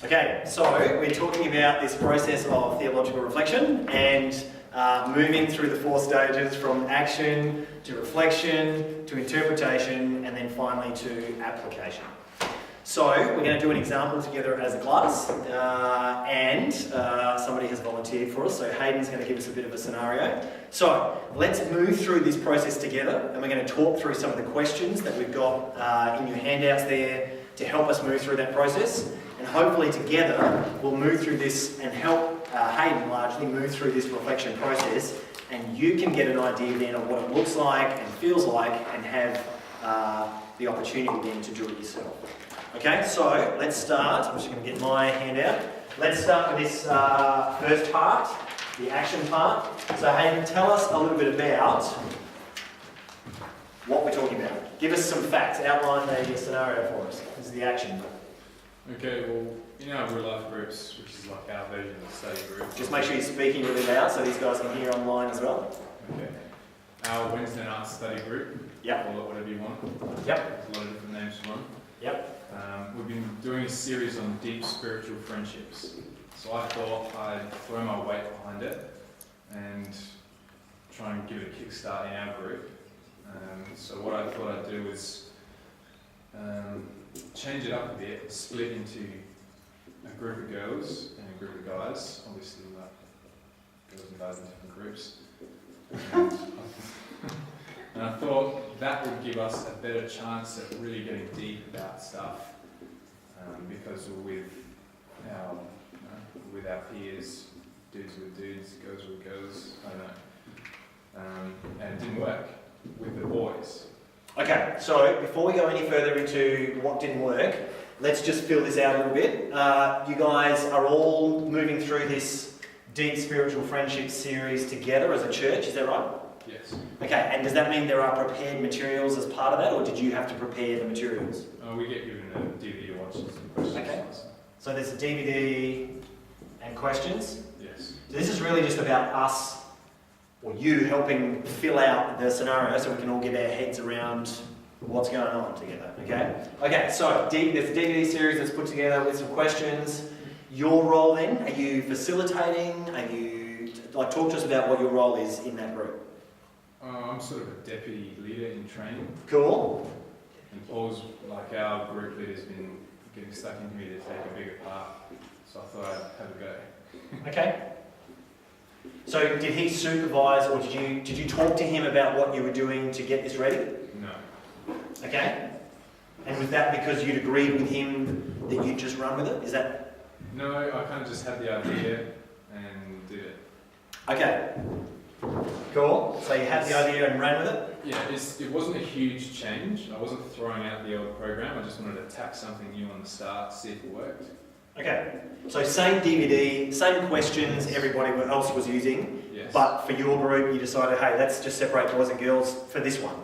Okay, so we're talking about this process of theological reflection and moving through the 4 stages from action to reflection to interpretation and then finally to application. So we're going to do an example together as a class and somebody has volunteered for us, so Hayden's going to give us a bit of a scenario. So let's move through this process together and we're going to talk through some of the questions that we've got in your handouts there to help us move through that process. And hopefully together we'll move through this and help Hayden largely move through this reflection process, and you can get an idea then of what it looks like and feels like and have the opportunity then to do it yourself. Okay, so let's start. I'm just going to get my handout. Let's start with this first part, the action part. So Hayden, tell us a little bit about what we're talking about. Give us some facts, outline the scenario for us. This is the action. Okay, well, in our real life groups, which is like our version of the study group. Just make sure you're speaking really loud so these guys can hear online as well. Okay. Our Wednesday night study group. Yep. Call it whatever you want. Yep. There's a lot of different names for them. Yep. We've been doing a series on deep spiritual friendships. So I thought I'd throw my weight behind it and try and give it a kickstart in our group. So what I thought I'd do was change it up a bit, split into a group of girls and a group of guys. Obviously, like girls and guys in different groups. And I thought that would give us a better chance at really getting deep about stuff, because with our peers, dudes with dudes, girls with girls, I don't know. And it didn't work with the boys. Okay, so before we go any further into what didn't work, let's just fill this out a little bit. You guys are all moving through this deep spiritual friendship series together as a church, is that right? Yes. Okay, and does that mean there are prepared materials as part of that, or did you have to prepare the materials? We get given a DVD to watch and some questions. Okay. So there's a DVD and questions? Yes. So this is really just about us, or you, helping fill out the scenario so we can all get our heads around what's going on together, okay? Okay, so there's a DVD series that's put together with some questions. Your role then, are you facilitating? Talk to us about what your role is in that group. I'm sort of a deputy leader in training. Cool. And Paul's, like our group leader's been getting stuck into me to take a bigger part. So I thought I'd have a go. Okay. So did he supervise, or did you talk to him about what you were doing to get this ready? No. Okay. And was that because you'd agreed with him that you'd just run with it? Is that? No, I kind of just had the idea and did it. Okay. Cool. So you had the idea and ran with it? Yeah, it wasn't a huge change. I wasn't throwing out the old program. I just wanted to tack something new on the start, see if it worked. Okay. So same DVD, same questions everybody else was using, yes. But for your group you decided, hey, let's just separate boys and girls for this one.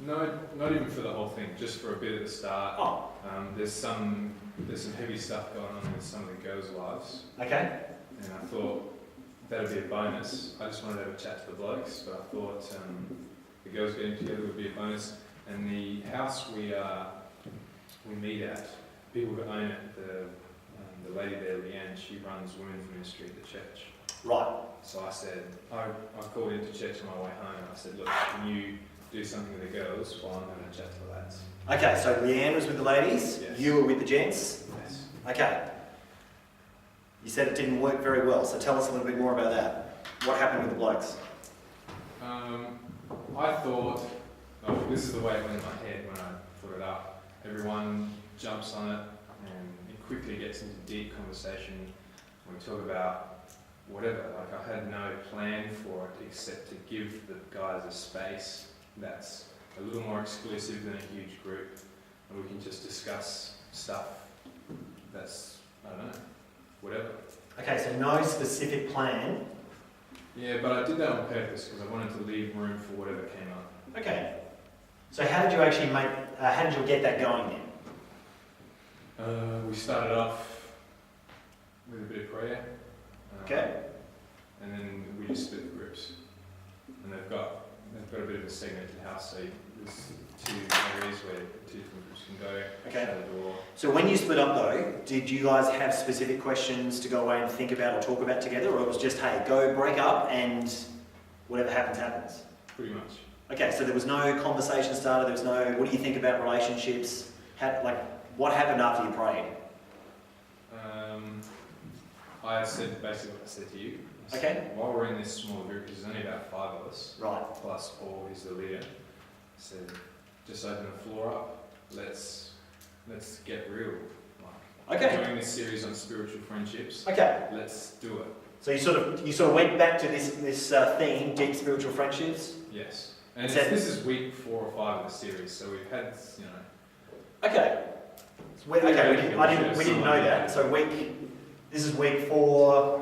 No, not even for the whole thing, just for a bit at the start. Oh. There's some heavy stuff going on with some of the girls' lives. Okay. And I thought that'd be a bonus. I just wanted to have a chat to the blokes, but I thought the girls getting together would be a bonus. And the house we meet at, people who own it, the lady there, Leanne, she runs women's ministry at the church. Right. So I said, I called into church on my way home and I said, look, can you do something with the girls while I'm having a chat to the lads? Okay, so Leanne was with the ladies, yes. You were with the gents? Yes. Okay. You said it didn't work very well, so tell us a little bit more about that. What happened with the blokes? I thought, this is the way it went in my head when I put it up. Everyone jumps on it and it quickly gets into deep conversation. We talk about whatever, like I had no plan for it except to give the guys a space that's a little more exclusive than a huge group, and we can just discuss stuff that's, I don't know, whatever. Okay, so no specific plan. Yeah, but I did that on purpose because I wanted to leave room for whatever came up. Okay. So how did you actually how did you get that going then? We started off with a bit of prayer. Okay. And then we just split the groups. And they've got they've got a bit of a segmented house, so there's two areas where two different groups can go. Okay. Shut the door. So when you split up though, did you guys have specific questions to go away and think about or talk about together, or it was just, hey, go break up and whatever happens, happens? Pretty much. Okay, so there was no conversation started, there was no, what do you think about relationships? What happened after you prayed? I said basically what I said to you. I said, Okay. while we're in this smaller group, because there's only about 5 of us, Right. plus Paul, who's the leader, I said, just open the floor up. Let's get real. Like, Okay. we're doing this series on spiritual friendships. Okay. Let's do it. So you sort of went back to this theme, deep spiritual friendships. Yes. And Is that- this is week 4 or 5 of the series, so we've had, you know. Okay. We didn't know that. So this is week 4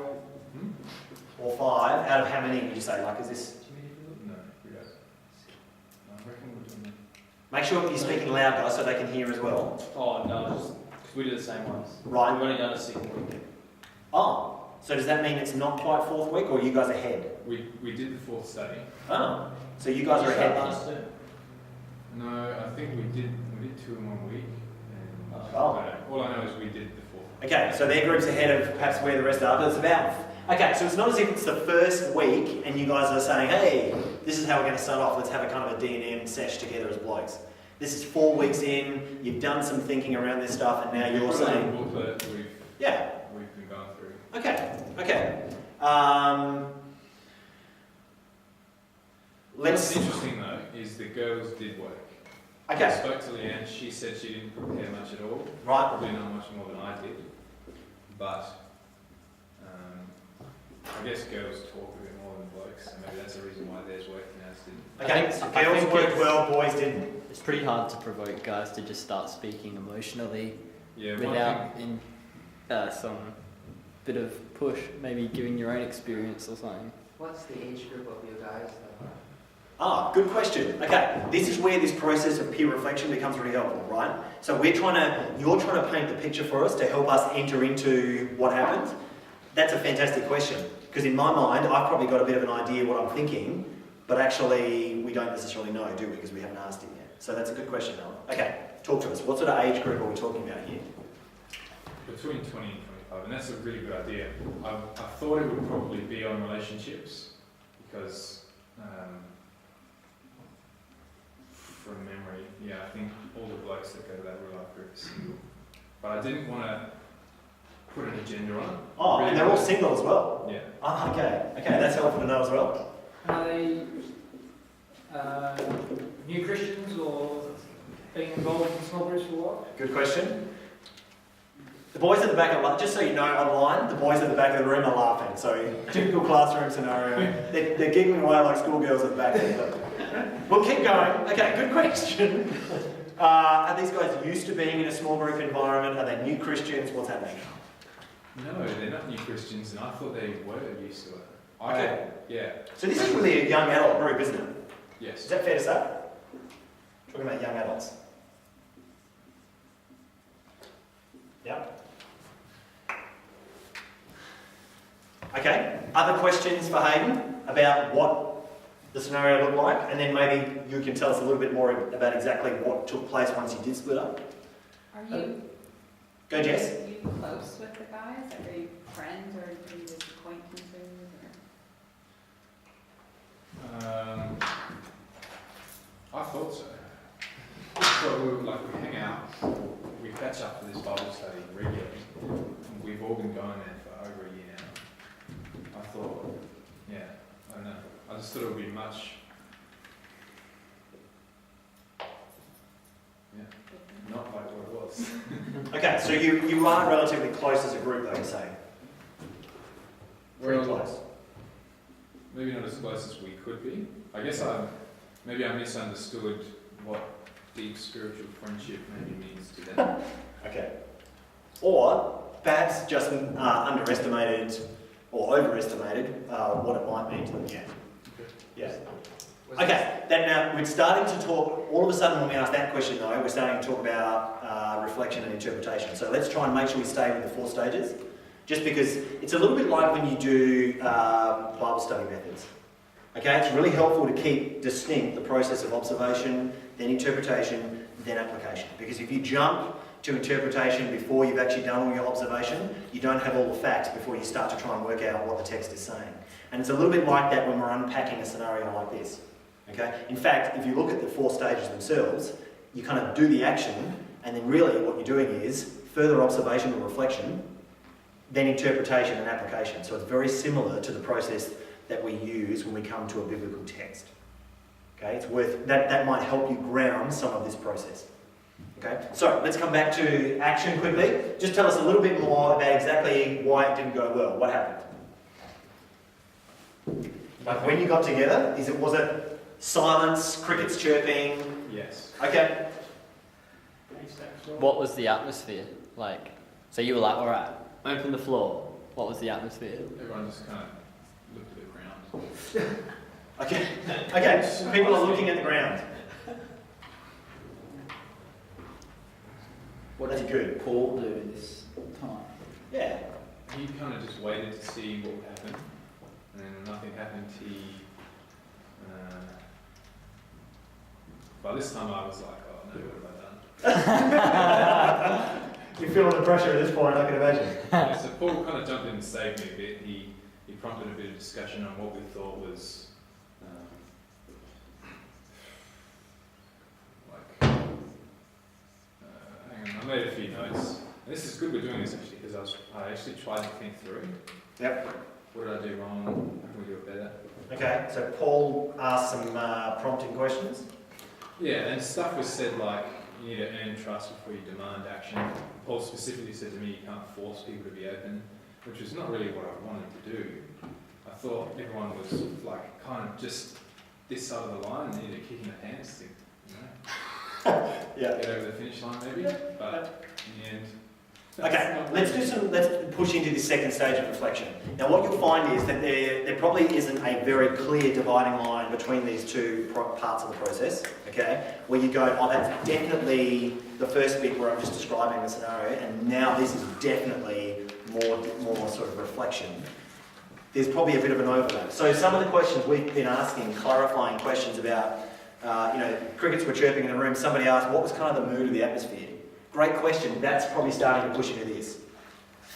or 5. Out of how many would you say? Like, is this? No, we don't. I reckon we're doing that. Make sure you're speaking loud, guys, so they can hear as well. Oh, no, just because we do the same ones. Right. We've only done a second week. Oh, so does that mean it's not quite 4th week, or are you guys ahead? We did the 4th study. Oh, so you guys are ahead. Last two. No, I think we did 2 in 1 week. And Oh. I don't know. All I know is we did the 4th. Okay, so their group's ahead of perhaps where the rest are, but it's about... Okay, so it's not as if it's the first week and you guys are saying, hey, this is how we're going to start off, let's have a kind of a D&M sesh together as blokes. This is 4 weeks in, you've done some thinking around this stuff, and now you're We've got a saying... booklet Yeah, we've been going through. okay. What's interesting though is the girls did work. I Okay, spoke to Leanne, she said she didn't prepare much at all. right. Probably not much more than I did. But I guess girls talk a bit more than blokes, so maybe that's the reason why theirs worked and ours didn't. Okay, I so think girls worked it's- well, boys didn't. It's pretty hard to provoke guys to just start speaking emotionally Yeah, one without some bit of push, maybe giving your own experience or something. What's the age group of you guys? Ah, good question. Okay, this is where this process of peer reflection becomes really helpful, right? So you're trying to paint the picture for us to help us enter into what happens. That's a fantastic question, because in my mind, I've probably got a bit of an idea what I'm thinking, but actually we don't necessarily know, do we? Because we haven't asked him yet. So that's a good question, Alan. Okay, talk to us. What sort of age group are we talking about here? between 20 and 25, and that's a really good idea. I thought it would probably be on relationships, because from memory, yeah, I think all the blokes that go to that real life group are single. But I didn't want to put an agenda on it. Oh, and they're all single as well. Yeah. Ah, okay. Okay, that's helpful to know as well. Are they new Christians or being involved in small groups for what? Good question. The boys at the back of just so you know, online, the boys at the back of the room are laughing. So typical classroom scenario. They're giggling away like schoolgirls at the back there. But we'll keep going. Okay, good question. Are these guys used to being in a small group environment? Are they new Christians? What's happening? No, they're not new Christians, and I thought they were used to it. Okay. Yeah. So this is really a young adult group, isn't it? Is Yes. that fair to say? Talking about young adults. Yep. Okay, other questions for Hayden about what the scenario looked like, and then maybe you can tell us a little bit more about exactly what took place once you did split up. Are you, Go, Jess. are you close with the guys? Are you friends or are you just acquaintances? I thought so. So we hang out, we catch up for this Bible study regularly. We've all been going there for over a year now. I thought, yeah, I don't know. I just thought it would be much, not like what it was. Okay, so you are relatively close as a group, though, you're saying? Pretty Well, close. maybe not as close as we could be. I guess maybe I misunderstood what deep spiritual friendship maybe means to them. Okay. Or perhaps just underestimated or overestimated what it might mean to them. Yeah. Yeah. Okay. Then now we're starting to talk. All of a sudden, when we ask that question, though, we're starting to talk about reflection and interpretation. So let's try and make sure we stay with the 4 stages, just because it's a little bit like when you do Bible study methods. Okay, it's really helpful to keep distinct the process of observation, then interpretation, then application. Because if you jump to interpretation before you've actually done all your observation, you don't have all the facts before you start to try and work out what the text is saying. And it's a little bit like that when we're unpacking a scenario like this. Okay? In fact, if you look at the 4 stages themselves, you kind of do the action, and then really what you're doing is further observation or reflection, then interpretation and application. So it's very similar to the process that we use when we come to a biblical text. Okay? It's worth that might help you ground some of this process. Okay? So let's come back to action quickly. Just tell us a little bit more about exactly why it didn't go well. What happened? Like when you got together, was it silence, crickets chirping? Yes. Okay. What was the atmosphere like? So you were like, all right, open the floor. What was the atmosphere? Everyone just kind of looked at the ground. Okay. Okay. People are looking at the ground. What That's did good. Paul do in this time? Yeah. He kind of just waited to see what would happen, and then when nothing happened, by this time I was like, oh no, what have I done? You're feeling the pressure at this point, I can imagine. Yeah, so Paul kind of jumped in and saved me a bit. He prompted a bit of discussion on what we thought was hang on, I made a few notes. And this is good we're doing this actually, because I actually tried to think through. Yep. What did I do wrong? How can we do it better? Okay, so Paul asked some prompting questions. Yeah, and stuff was said like, you need to earn trust before you demand action. Paul specifically said to me, you can't force people to be open, which was not really what I wanted to do. I thought everyone was like kind of just this side of the line, and needed a kick in the pants to, you know, Yeah. get over the finish line maybe. But in the end, Okay, let's push into the second stage of reflection. Now what you'll find is that there probably isn't a very clear dividing line between these two parts of the process, okay? Where you go, oh that's definitely the first bit where I'm just describing the scenario, and now this is definitely more sort of reflection. There's probably a bit of an overlap. So some of the questions we've been asking, clarifying questions about, crickets were chirping in the room, somebody asked what was kind of the mood of the atmosphere? Great question. That's probably starting to push into this.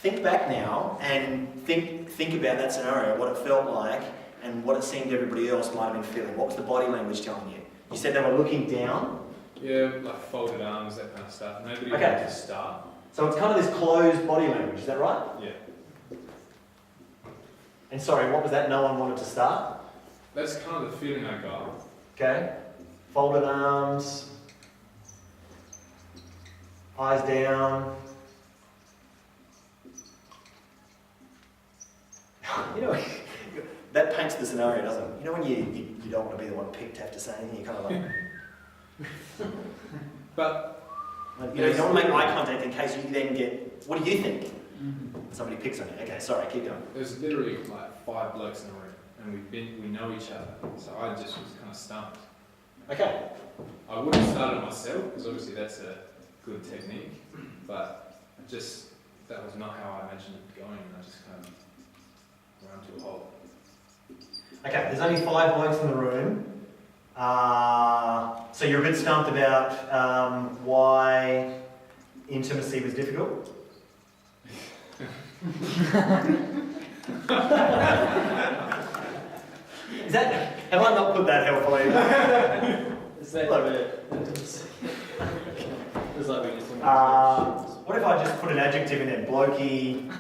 Think back now and think about that scenario, what it felt like and what it seemed everybody else might have been feeling. What was the body language telling you? You said they were looking down. yeah, like folded arms, that kind of stuff. Nobody Okay. wanted to start. So it's kind of this closed body language, is that right? Yeah, And sorry, what was that? No one wanted to start? that's kind of the feeling I got. Okay. Folded arms. Eyes down. You know, that paints the scenario, doesn't it? You know when you don't want to be the one picked to have to say anything, you're kind of like... But you know, you don't want to make eye contact in case you then get, what do you think? Somebody picks on you. Okay, sorry, keep going. there's literally like 5 blokes in the room, and we know each other. So I just was kind of stumped. Okay. I would have started myself, because obviously that's a good technique, but that was not how I imagined it going, and I just kind of ran to a halt. Okay, there's only 5 blokes in the room. So you're a bit stumped about why intimacy was difficult? Have I not put that helpfully? Is that Look. It's like when What if I just put an adjective in there? Blokey,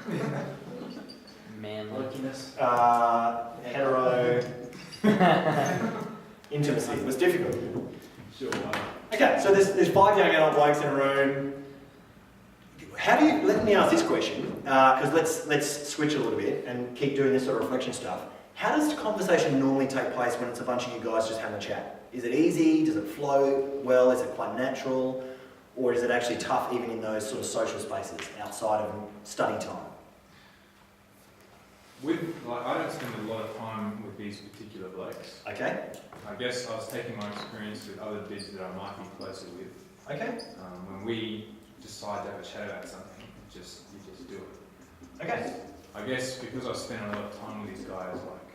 Man. Luckiness. hetero. Intimacy was difficult. Sure. Okay, so there's 5 young adult blokes in a room. How do you, let me ask this question, because let's switch a little bit and keep doing this sort of reflection stuff. How does the conversation normally take place when it's a bunch of you guys just having a chat? Is it easy? Does it flow well? Is it quite natural? Or is it actually tough even in those sort of social spaces outside of study time? I don't spend a lot of time with these particular blokes. Okay, I guess I was taking my experience with other bids that I might be closer with. okay, When we decide to have a chat about something, you just do it. okay. I guess because I've spent a lot of time with these guys, like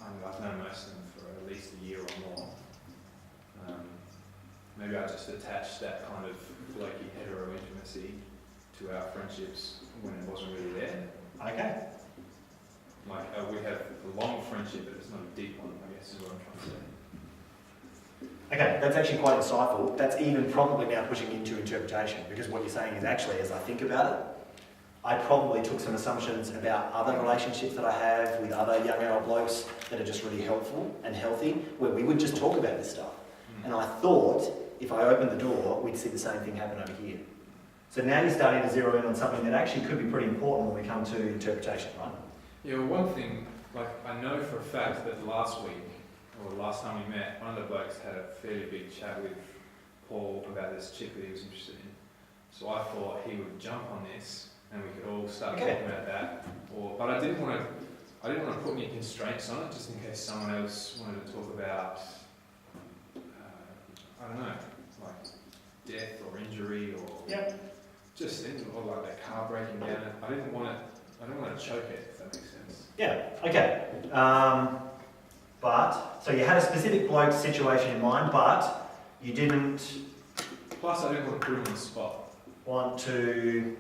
I've known most of them for at least a year or more. Maybe I just attached that kind of flaky hetero intimacy to our friendships when it wasn't really there. Okay. Like we have a long friendship, but it's not a deep one, I guess is what I'm trying to say. Okay, that's actually quite insightful. That's even probably now pushing into interpretation, because what you're saying is actually, as I think about it, I probably took some assumptions about other relationships that I have with other young adult blokes that are just really helpful and healthy, where we would just talk about this stuff. And I thought, if I opened the door, we'd see the same thing happen over here. So now you're starting to zero in on something that actually could be pretty important when we come to interpretation, right? Yeah, well, one thing, like I know for a fact that last week, or the last time we met, one of the blokes had a fairly big chat with Paul about this chick that he was interested in. So I thought he would jump on this and we could all start talking about that. But I didn't want to put any constraints on it, just in case someone else wanted to talk about, I don't know, like death or injury or just things, or like that car breaking down. I didn't want to choke it, if that makes sense. Yeah, okay. But, so you had a specific bloke situation in mind, but you didn't Plus, I didn't want to put him on the spot. want to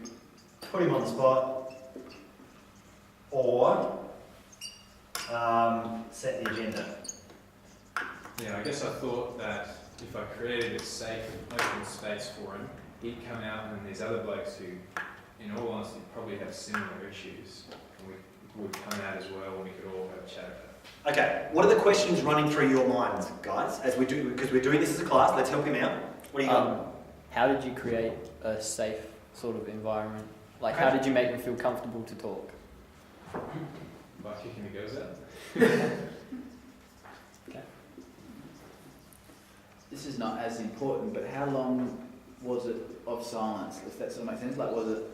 put him on the spot or set the agenda. Yeah, I guess I thought that if I created a safe, open space for him, he'd come out and these other blokes who, in all honesty, probably have similar issues, and we would come out as well and we could all have a chat about it. Okay, what are the questions running through your minds, guys, as we do, because we're doing this as a class, let's help him out. What do you got? How did you create a safe sort of environment? Like, how did you make them feel comfortable to talk? By kicking the girls out. This is not as important, but how long was it of silence, if that sort of makes sense? Like, was it,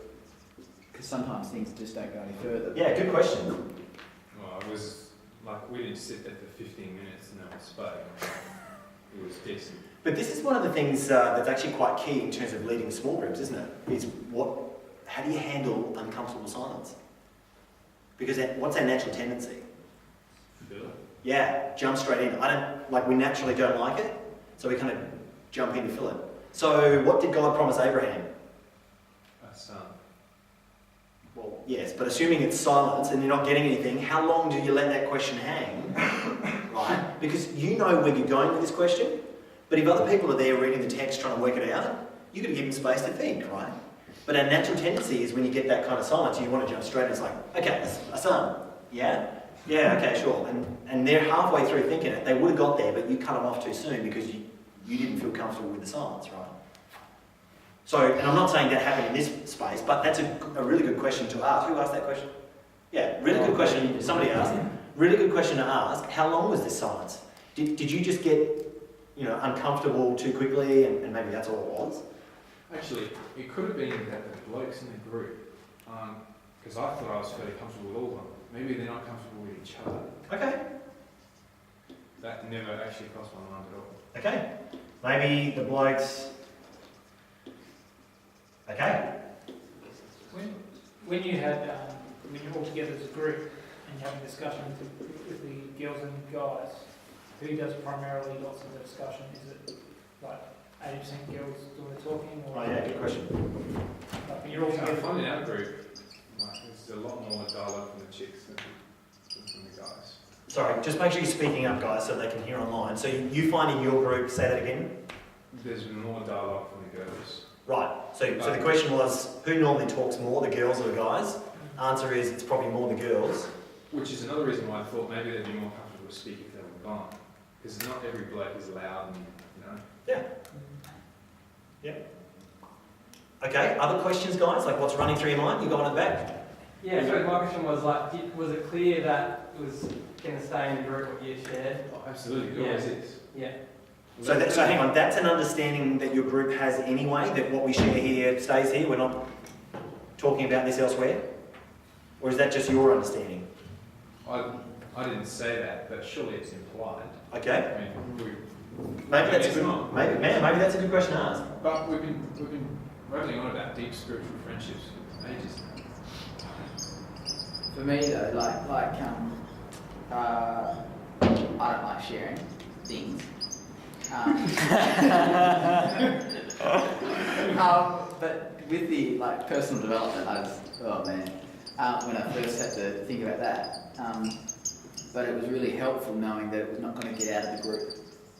because sometimes things just don't go any further. Yeah, good question. Well, it was like we didn't sit there for 15 minutes and no one spoke. It was decent. But this is one of the things that's actually quite key in terms of leading small groups, isn't it? Is how do you handle uncomfortable silence? Because what's our natural tendency? Feel it? Yeah, jump straight in. We naturally don't like it, so we kind of jump in to fill it. So what did God promise Abraham? A son. Well, yes, but assuming it's silence and you're not getting anything, how long do you let that question hang? Right? Because you know where you're going with this question, but if other people are there reading the text trying to work it out, you've got to give them space to think, right? But our natural tendency is when you get that kind of silence, you want to jump straight in. It's like, okay, a son, yeah? Yeah, okay, sure. And they're halfway through thinking it. They would have got there, but you cut them off too soon because you didn't feel comfortable with the silence, right? So, and I'm not saying that happened in this space, but that's a really good question to ask. Who asked that question? Yeah, really good question. Somebody asked. Really good question to ask. How long was this silence? Did you just get, uncomfortable too quickly and maybe that's all it was? Actually, it could have been that the blokes in the group, because I thought I was fairly comfortable with all of them. Maybe they're not comfortable with each other. Okay. That never actually crossed my mind at all. Okay. Maybe the blokes... Okay. When you had, when you're all together as a group and you're having discussion with the girls and guys, who does primarily lots of the discussion? Is it like 80% girls doing the talking? Or Oh yeah, good question. like when you're all I together? find in our group, there's a lot more dialogue from the chicks than from the guys. Sorry, just make sure you're speaking up, guys, so they can hear online. So you find in your group, say that again? There's more dialogue from the girls. Right. So the question was, who normally talks more, the girls or the guys? Answer is, it's probably more the girls. Which is another reason why I thought maybe they'd be more comfortable to speak if they were gone. Because not every bloke is loud and, Okay, other questions, guys? Like what's running through your mind? You got one at the back? Yeah, so my question was was it clear that it was going to stay in the group what you shared? Oh, absolutely, it always is. Yeah. So hang on, that's an understanding that your group has anyway, that what we share here stays here, we're not talking about this elsewhere? Or is that just your understanding? I didn't say that, but surely it's implied. Okay. I mean, Maybe that's a it's good, not. maybe that's a good question to ask. But we've been rattling on about deep spiritual friendships for ages now. For me though, I don't like sharing things. But with the like personal development, when I first had to think about that. But it was really helpful knowing that it was not going to get out of the group.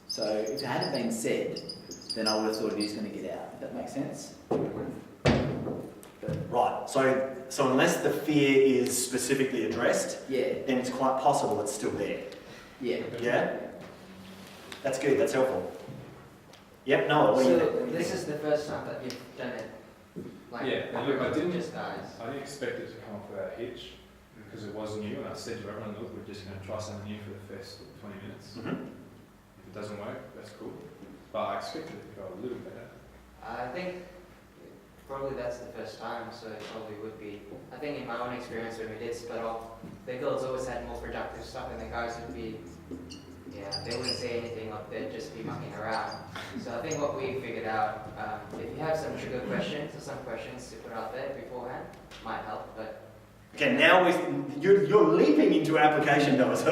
So if it hadn't been said, then I would have thought it is going to get out. If that makes sense? Right. So unless the fear is specifically addressed, Yeah, then it's quite possible it's still there. yeah. Yeah? That's good, that's helpful. Yep, Noah, what do you So think? this is the first time that you've done it? Like, Yeah, and look, I didn't just guys? I didn't expect it to come off without a hitch because it was new, and I said to everyone, look, we're just going to try something new for the first 20 minutes. Mhm. If it doesn't work, that's cool. But I expected it to go a little better. I think probably that's the first time, so it probably would be. I think in my own experience when we did split off, the girls always had more productive stuff and the guys would be, they wouldn't say anything, or they'd just be mucking around. So I think what we figured out, if you have some trigger questions or some questions to put out there beforehand, might help, but Okay, now you're leaping into application, Noah, so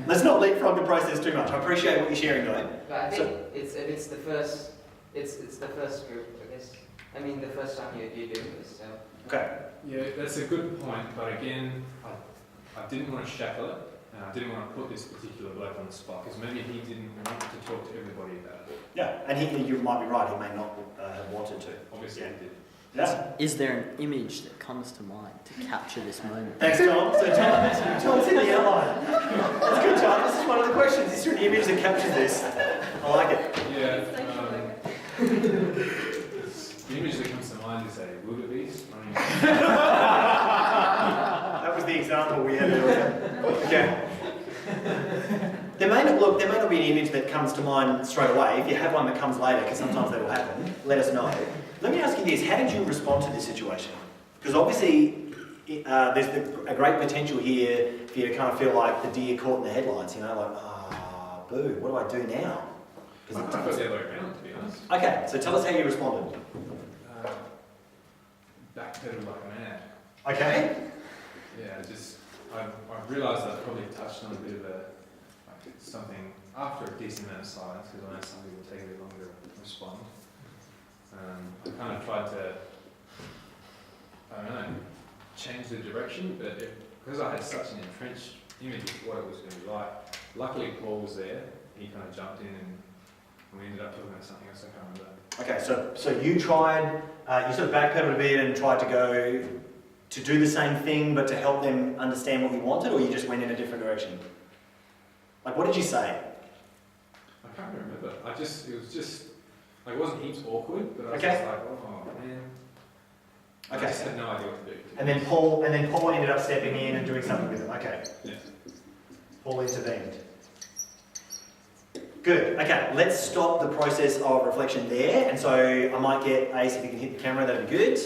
let's not leapfrog the process too much. I appreciate what you're sharing, though. But I think it's the first group, I guess. I mean, the first time you're doing this, so. Okay. Yeah, that's a good point, but again, I didn't want to shackle it, and I didn't want to put this particular bloke on the spot, because maybe he didn't want to talk to everybody about it. Yeah, and you might be right, he may not have wanted to. Obviously he did. Yeah. Is there an image that comes to mind to capture this moment? Thanks, Tom. So Tom's in the outline. That's good, Tom. This is one of the questions. Is there an image that captures this? I like it. Yeah, It's like the image that comes to mind is a wildebeest running. That was the example we had earlier. Okay. There may not be an image that comes to mind straight away. If you have one that comes later, because sometimes that will happen, let us know. Let me ask you this, how did you respond to this situation? Because obviously there's a great potential here for you to kind of feel like the deer caught in the headlights, you know, like, boo, what do I do now? I thought the other way around, to be honest. Okay, so tell us how you responded. Backpedal like mad. Okay? Yeah, I realised I probably touched on a bit of something after a decent amount of silence, because I know some people take a bit longer to respond. I kind of tried to, I don't know, change the direction, but because I had such an entrenched image of what it was going to be like, luckily Paul was there. He kind of jumped in and we ended up talking about something else I can't remember. Okay, so you tried, you sort of backpedaled a bit and tried to go to do the same thing, but to help them understand what you wanted, or you just went in a different direction? Like, what did you say? I can't remember. It was just, like, it wasn't heaps awkward, but I was Okay. just like, oh man. I Okay. just had no idea what to do. And then Paul ended up stepping in and doing something with it. Okay. Yeah. Paul intervened. Good. Okay, let's stop the process of reflection there. And so I might get Ace, if you can hit the camera, that'd be good.